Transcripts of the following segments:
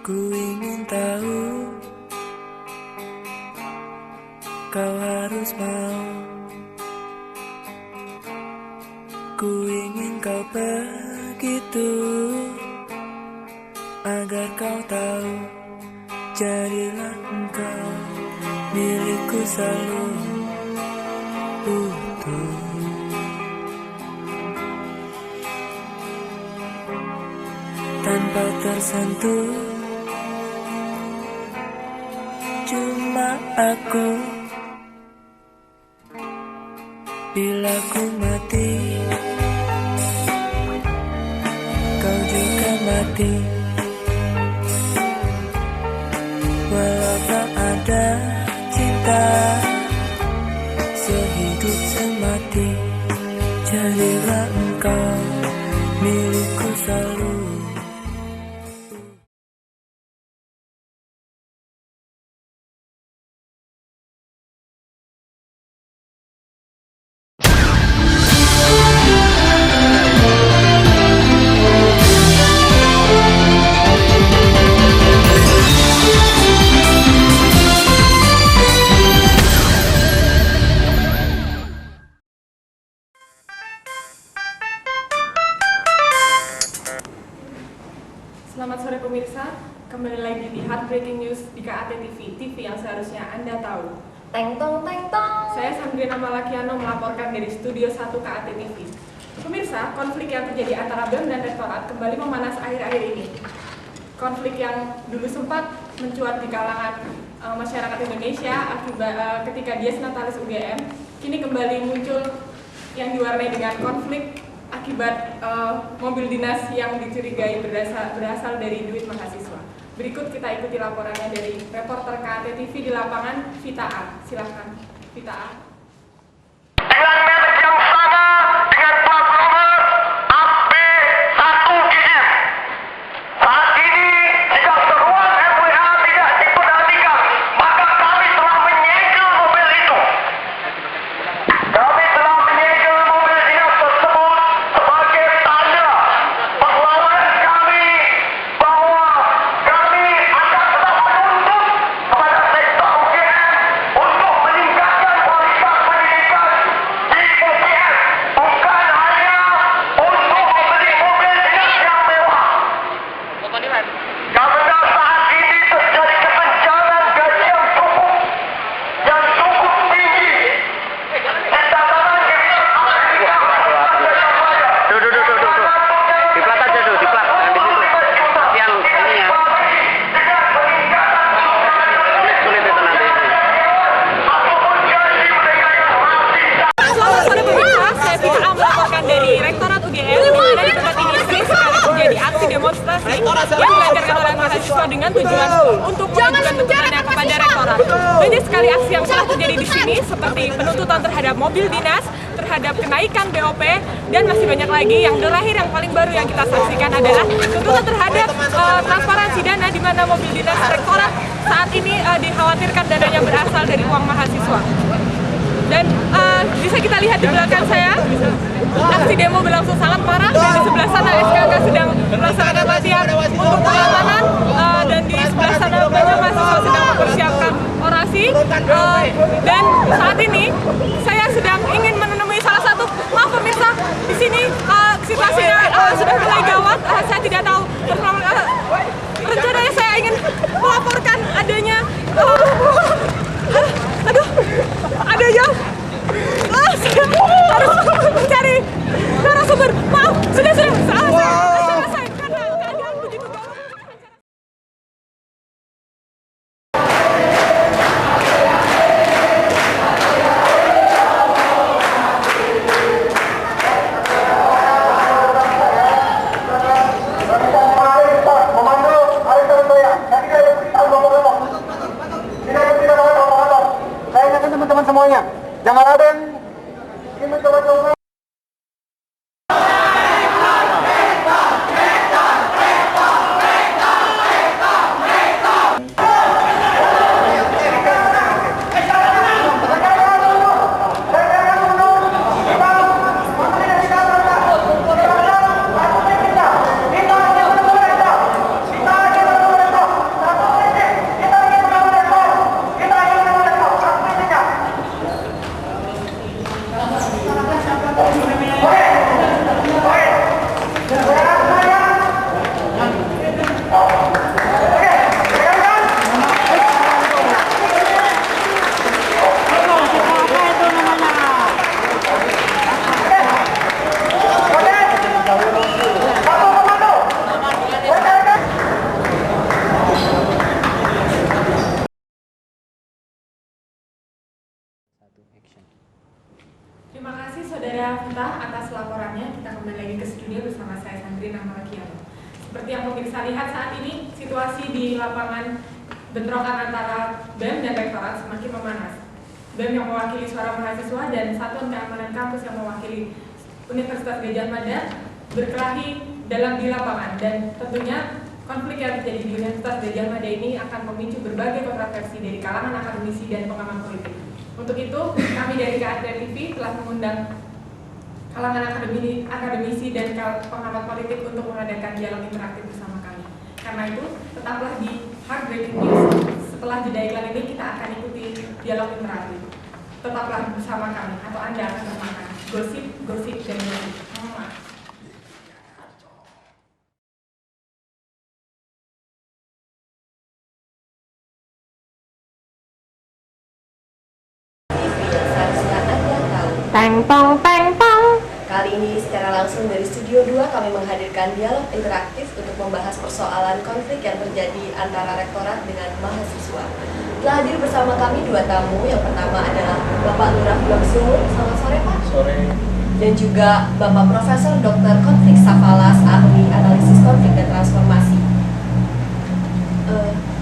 Ku ingin tahu, kau harus mau. Ku ingin kau begitu, agar kau tahu. Jadilah engkau milikku selalu utuh. Tanpa tersentuh, cuma aku. Bila ku mati, kau juga mati. Walau tak ada cinta, sehidup semati. Jadilah engkau milikku selalu. Selamat sore pemirsa, kembali lagi di Heartbreaking News di KAT TV, TV yang seharusnya Anda tahu. Teng tong teng tong. Saya Sandrina Malakiano melaporkan dari Studio 1 KAT TV. Pemirsa, konflik yang terjadi antara BEM dan Rektorat kembali memanas akhir-akhir ini. Konflik yang dulu sempat mencuat di kalangan masyarakat Indonesia akibat ketika Dies Natalis UGM, kini kembali muncul yang diwarnai dengan konflik akibat mobil dinas yang dicurigai berasal dari duit mahasiswa. Berikut kita ikuti laporannya dari reporter KAT TV di lapangan, Vita A. Silahkan, Vita A. Dengan merek yang sama dengan plat nomor AB1GM. Saat ini, jika seruan MWA tidak diperhatikan, maka kami telah menyegel mobil itu. Kami telah menyegel mobil dinas tersebut sebagai tanda perlawanan kami bahwa kami akan tetap menuntut kepada sektor UGM untuk meningkatkan kualitas pendidikan di UGM, bukan hanya untuk membeli mobil dinas yang mewah. Karena saat ini terjadi kesenjangan gaji yang cukup tinggi di tataran dinas Amerika. Di plat aja tuh, di plat. Yang ininya. Sulit itu nanti. Selamat sore pemirsa, saya Vita A melaporkan dari Rektorat UGM, di mana di tempat ini sering sekali terjadi aksi demonstrasi yang dilancarkan oleh mahasiswa dengan tujuan untuk mengajukan tuntutannya kepada Rektorat. Banyak sekali aksi yang telah terjadi di sini, seperti penuntutan terhadap mobil dinas, terhadap kenaikan BOP, dan masih banyak lagi. Yang terakhir yang paling baru yang kita saksikan adalah tuntutan terhadap transparansi dana, di mana mobil dinas Rektorat saat ini dikhawatirkan dananya berasal dari uang mahasiswa. Dan bisa kita lihat di belakang saya, aksi demo berlangsung sangat parah. Dan di sebelah sana SKK sedang melaksanakan latihan untuk pengamanan, dan di sebelah sana banyak mahasiswa sedang mempersiapkan orasi. Dan saat ini saya sedang ingin menemui salah satu, maaf pemirsa, di sini situasinya sudah mulai gawat. Saya tidak tahu, rencananya saya ingin melaporkan adanya adanya saya harus mencari narasumber. Maaf, sudah selesai karena keadaan begitu gawat. Saya ingatkan teman-teman semuanya, jangan ada yang ingin mencoba-coba. Terima kasih Saudara Futa atas laporannya. Kita kembali lagi ke studio bersama saya Sandrina Marakiano. Seperti yang pemirsa lihat saat ini, situasi di lapangan bentrokan antara BEM dan Rektorat semakin memanas. BEM yang mewakili suara mahasiswa dan Satuan Keamanan Kampus yang mewakili Universitas Gadjah Mada berkelahi di lapangan, dan tentunya konflik yang terjadi di Universitas Gadjah Mada ini akan memicu berbagai kontroversi dari kalangan akademisi dan pengamat politik. Untuk itu, kami dari KAD TV telah mengundang kalangan akademisi dan pengamat politik untuk mengadakan dialog interaktif bersama kami. Karena itu, tetaplah di Hard Breaking News. Setelah jeda iklan ini, kita akan ikuti dialog interaktif. Tetaplah bersama kami, atau Anda akan memakan gosip, dan gosip. Teng tong teng tong. Kali ini secara langsung dari Studio 2 kami menghadirkan dialog interaktif untuk membahas persoalan konflik yang terjadi antara rektorat dengan mahasiswa. Telah hadir bersama kami dua tamu. Yang pertama adalah Bapak Lurah Blok Sumur. Selamat sore Pak. Sore. Dan juga Bapak Profesor Dr. Konflik Safalas, ahli analisis konflik dan transformasi.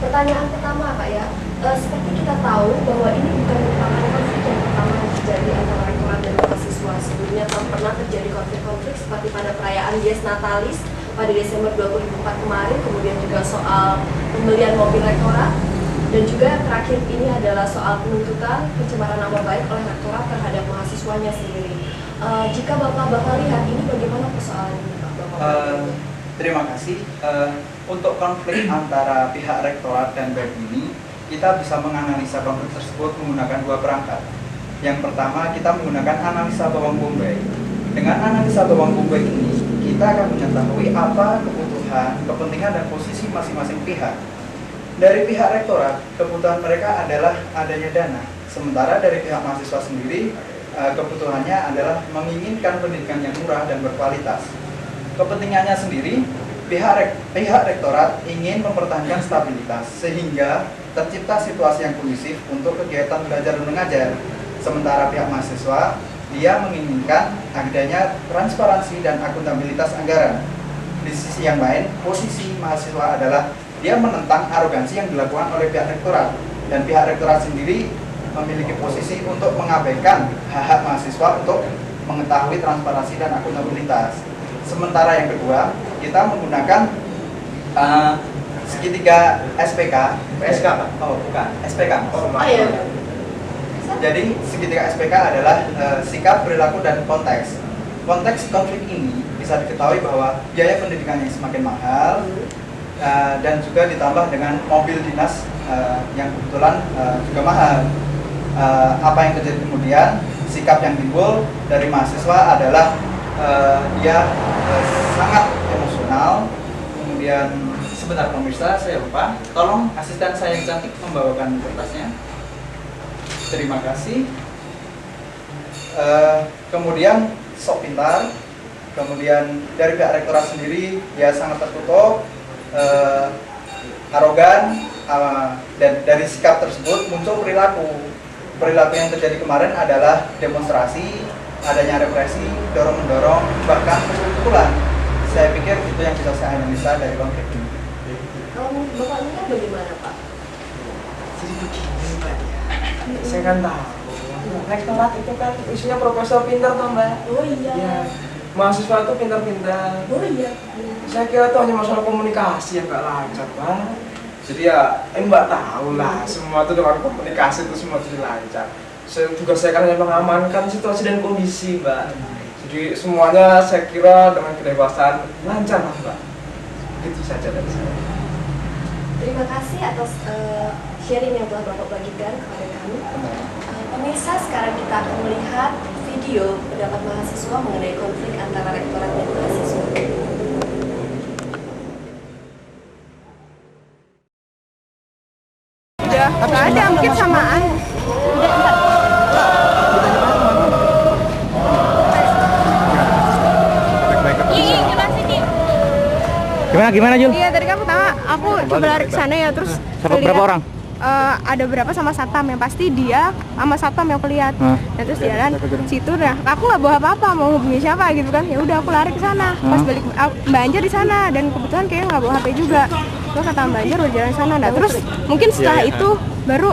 Pertanyaan pertama Pak ya, seperti kita tahu bahwa ini bukan merupakan konflik yang pertama terjadi antara rektorat dan mahasiswa. Sebelumnya pernah terjadi konflik-konflik seperti pada perayaan Dies Natalis pada Desember 2004 kemarin, kemudian juga soal pembelian mobil rektorat, dan juga yang terakhir ini adalah soal penuntutan pencemaran nama baik oleh rektorat terhadap mahasiswanya sendiri. Jika Bapak lihat ini bagaimana persoalan ini Pak? Terima kasih. Untuk konflik antara pihak rektorat dan BEM ini, kita bisa menganalisa konflik tersebut menggunakan dua perangkat. Yang pertama, kita menggunakan analisa bawang bombay. Dengan analisa bawang bombay ini, kita akan mengetahui apa kebutuhan, kepentingan, dan posisi masing-masing pihak. Dari pihak rektorat, kebutuhan mereka adalah adanya dana. Sementara dari pihak mahasiswa sendiri, kebutuhannya adalah menginginkan pendidikan yang murah dan berkualitas. Kepentingannya sendiri, pihak rektorat ingin mempertahankan stabilitas sehingga tercipta situasi yang kondusif untuk kegiatan belajar dan mengajar. Sementara pihak mahasiswa, dia menginginkan adanya transparansi dan akuntabilitas anggaran. Di sisi yang lain, posisi mahasiswa adalah dia menentang arogansi yang dilakukan oleh pihak rektorat, dan pihak rektorat sendiri memiliki posisi untuk mengabaikan hak-hak mahasiswa untuk mengetahui transparansi dan akuntabilitas. Sementara yang kedua, kita menggunakan segitiga SPK. PSK Pak? Oh bukan, SPK. Oh iya. Jadi segitiga SPK adalah sikap, perilaku, dan konteks. Konteks konflik ini bisa diketahui bahwa biaya pendidikannya semakin mahal, dan juga ditambah dengan mobil dinas yang kebetulan juga mahal. Apa yang terjadi kemudian, sikap yang timbul dari mahasiswa adalah dia sangat emosional. Kemudian sebentar pemirsa, saya lupa, tolong asisten saya yang cantik membawakan kertasnya. Terima kasih. Kemudian sok pintar. Kemudian dari pihak rektorat sendiri dia sangat tertutup, arogan, dan dari sikap tersebut muncul perilaku. Perilaku yang terjadi kemarin adalah demonstrasi, adanya represi, dorong-mendorong, bahkan pukul-pukulan. Saya pikir itu yang bisa saya analisa dari konflik ini. Kalau menurut Bapak ini bagaimana Pak? Jadi begini Mbak ya, saya kan tahu rektorat itu kan isinya profesor pintar toh Mbak. Oh iya. Ya, mahasiswa itu pintar-pintar. Oh iya. Saya kira itu hanya masalah komunikasi yang gak lancar Pak. Jadi ya, Mbak tahu lah, semua itu dengan komunikasi itu semua jadi lancar. Tugas saya kan hanya mengamankan situasi dan kondisi Mbak. Jadi semuanya saya kira dengan kedewasaan lancar lah Mbak. Begitu saja dari saya. Terima kasih atas sharing yang telah Bapak bagikan kepada kami. Pemirsa, sekarang kita akan melihat video pendapat mahasiswa mengenai konflik antara rektorat dan mahasiswa. Udah, nggak ada, mungkin samaan. Gimana Jul? Iya, tadi kan pertama aku coba lari ke sana ya, terus Berapa orang? ada berapa sama satpam, yang pasti dia sama satpam yang aku lihat. Nah terus jalan situ, nah aku nggak bawa apa-apa, mau hubungi siapa gitu kan, ya udah aku lari ke sana. Pas balik Mbak Anjar di sana, dan kebetulan kayaknya nggak bawa HP juga. Terus kata Mbak Anjar udah jalan sana. Nah terus mungkin setelah itu baru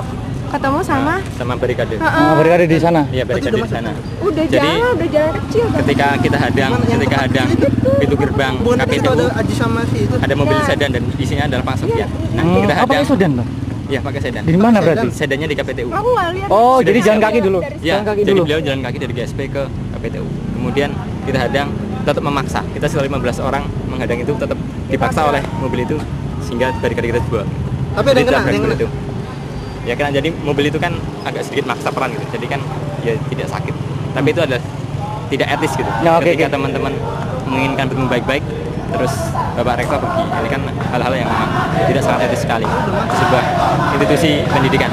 ketemu sama barikade. Barikade di sana. Iya, barikade di sana. Udah Jadi, jalan kecil kan. Ketika kita hadang pintu gerbang KPTU, ada mobil sedan dan isinya adalah Pak Sofian. Nah, kita hadang. Pakai sedan, Bang? Iya, pakai sedan. Di mana berarti? Sedannya di KPTU. Aku nggak lihat. Oh, jadi jalan kaki dulu. Ya, Jalan kaki jadi dulu. beliau jalan kaki dari GSP ke KPTU. Kemudian kita hadang, tetap memaksa. Kita sekitar 15 orang menghadang itu tetap dipaksa oleh mobil itu sehingga barikade kita dibuat. Tapi ada yang kena, itu. Ya kan, jadi mobil itu kan agak sedikit maksa peran gitu. Jadi kan ya tidak sakit. Tapi itu adalah tidak etis gitu. Ya, Ketika teman-teman menginginkan bertemu baik-baik, terus Bapak Rektor pergi. Ini kan hal-hal yang memang tidak sangat etis sekali. Sebuah institusi pendidikan.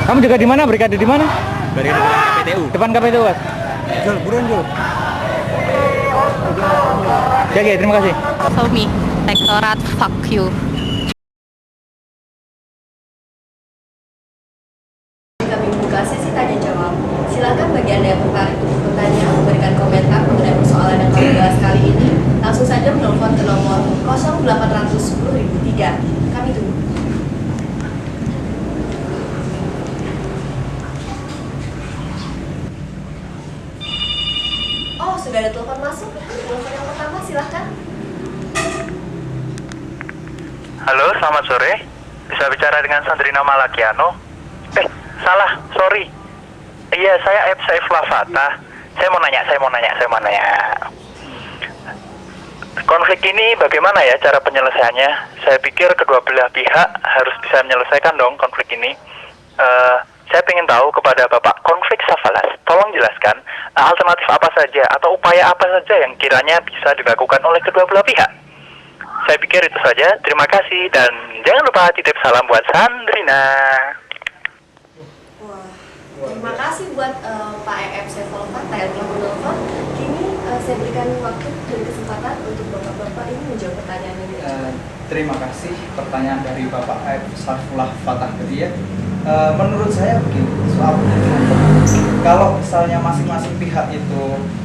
Kamu juga di mana? Barikade di mana? Barikade depan KPTU. Depan KPTU, Mas. Jul, buruan Jul. Oke, terima kasih. Somi, rektorat fuck you. Kami buka sesi tanya jawab. Silakan bagi Anda yang tertarik untuk bertanya, memberikan komentar mengenai persoalan yang kami bahas kali ini, langsung saja menelpon ke nomor 0810.003. Kami tunggu. Oh, sudah ada telepon masuk. Telepon yang pertama, silakan. Halo, selamat sore. Bisa bicara dengan Sandrina Malakiano? Salah, sorry. Iya, saya Saifullah Fatah. Saya mau nanya. Konflik ini bagaimana ya cara penyelesaiannya? Saya pikir kedua belah pihak harus bisa menyelesaikan dong konflik ini. Saya ingin tahu kepada Bapak Konflik Safalas, tolong jelaskan alternatif apa saja atau upaya apa saja yang kiranya bisa dilakukan oleh kedua belah pihak. Saya pikir itu saja. Terima kasih dan jangan lupa titip salam buat Sandrina. Wah, terima kasih buat Pak EF Saifullah Fatah yang telah menelpon. Kini saya berikan waktu dan kesempatan untuk bapak-bapak ini menjawab pertanyaan ini. Terima kasih pertanyaan dari Bapak EF Saifullah Fatah tadi ya. Menurut saya begini, soal kalau misalnya masing-masing pihak itu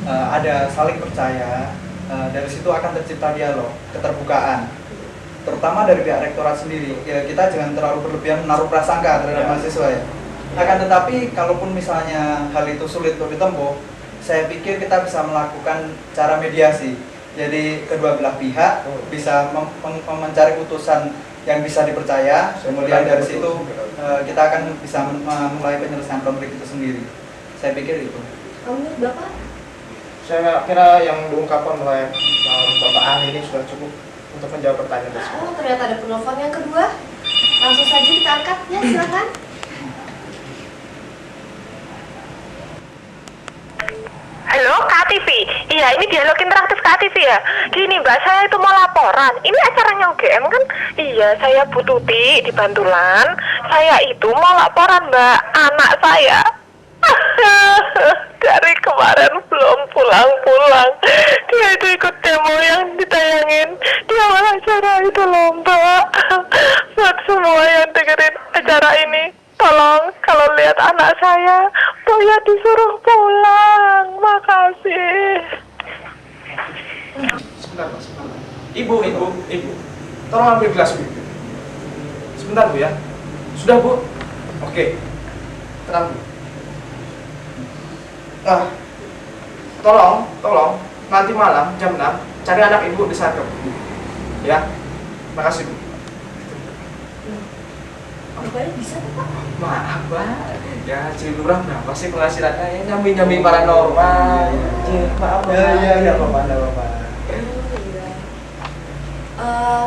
ada saling percaya, dari situ akan tercipta dialog, keterbukaan, terutama dari pihak rektorat sendiri. Ya, kita jangan terlalu berlebihan menaruh prasangka terhadap mahasiswa ya. Akan tetapi, kalaupun misalnya hal itu sulit untuk ditempuh, saya pikir kita bisa melakukan cara mediasi. Jadi kedua belah pihak bisa mencari putusan yang bisa dipercaya, kemudian dari situ kita akan bisa memulai penyelesaian konflik itu sendiri. Saya pikir itu. Menurut Bapak? Saya kira yang diungkapkan oleh Bapak ahli ini sudah cukup untuk menjawab pertanyaan tersebut. Oh, ternyata ada penelpon yang kedua. Langsung saja kita angkat ya, silakan. Halo, KTV. Iya, ini dialog interaktif KTV ya. Gini Mbak, saya itu mau laporan. Ini acaranya UGM kan? Iya, saya Bu Tuti di Bantulan. Saya itu mau laporan Mbak, anak saya dari kemarin belum pulang-pulang. Dia itu ikut demo yang ditayangin di awal acara itu loh Mbak. Buat semua yang dengerin acara ini, tolong kalau lihat anak saya, Boya disuruh pulang. Makasih. Sebentar, Mas. Ibu. Tolong ambil gelas, Bu. Sebentar, Bu ya. Sudah, Bu? Oke. Tenang, Bu. Nah, tolong nanti malam jam 6 cari anak Ibu di Sarkem. Ya. Makasih, Bu. Bapak bisa Pak? Maaf, Pak. Ya, Cilurah berapa sih penghasilannya? Nyambi paranormal. Maaf, ya, Bapak.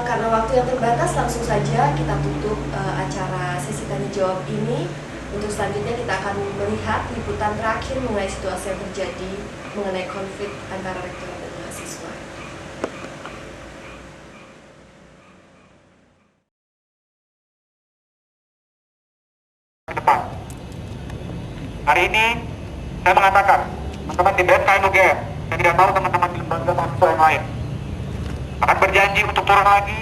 Karena waktu yang terbatas, langsung saja kita tutup acara sesi tanya jawab ini. Untuk selanjutnya kita akan melihat liputan terakhir mengenai situasi yang terjadi mengenai konflik antara rektor dan mahasiswa. Hari ini saya mengatakan teman-teman di BMKM UGM, saya tidak tahu teman-teman di lembaga mahasiswa yang lain, akan berjanji untuk turun lagi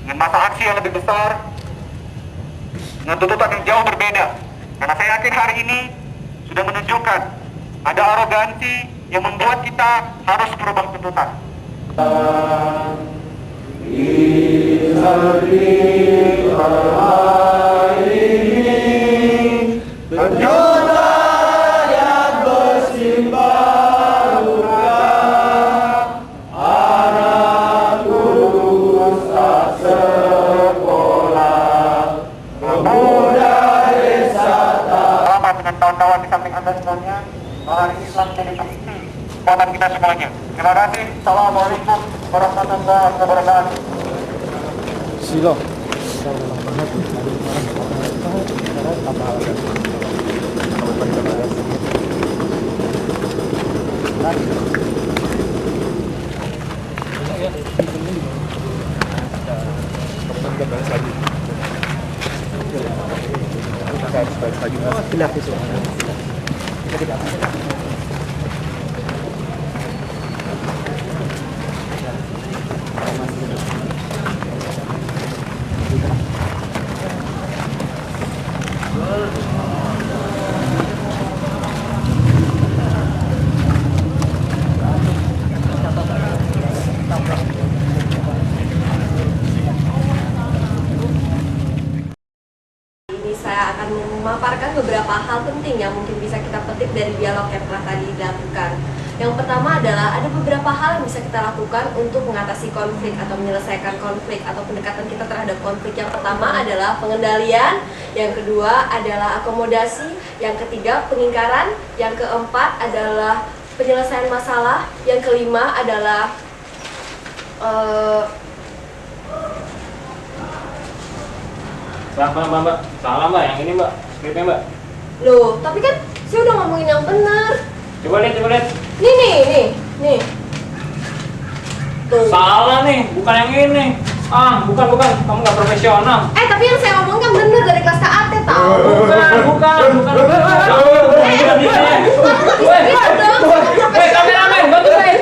dengan masa aksi yang lebih besar dengan tuntutan yang jauh berbeda. Karena saya yakin hari ini sudah menunjukkan ada arogansi yang membuat kita harus berubah tuntutan. Dengan kawan-kawan di samping Anda semuanya, hari ini telah menjadi bukti kekuatan kita semuanya. Terima kasih. Assalamualaikum warahmatullahi wabarakatuh. Silo. Saya akan memaparkan beberapa hal penting yang mungkin bisa kita petik dari dialog yang telah tadi dilakukan. Yang pertama adalah ada beberapa hal yang bisa kita lakukan untuk mengatasi konflik atau menyelesaikan konflik atau pendekatan kita terhadap konflik. Yang pertama adalah pengendalian, yang kedua adalah akomodasi, yang ketiga pengingkaran, yang keempat adalah penyelesaian masalah, yang kelima adalah Mbak, salah Mbak, yang ini Mbak, skripnya Mbak. Loh, tapi kan saya udah ngomongin yang benar. Coba lihat. Nih. Tuh. Salah nih, bukan yang ini. Bukan, kamu nggak profesional. Tapi yang saya ngomongin kan benar dari kelas KAT tahu. Bukan. Kameramen, bantu saya.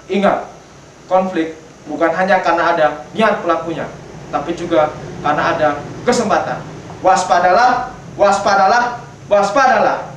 Ingat, konflik bukan hanya karena ada niat pelakunya, tapi juga karena ada kesempatan. Waspadalah, waspadalah, waspadalah.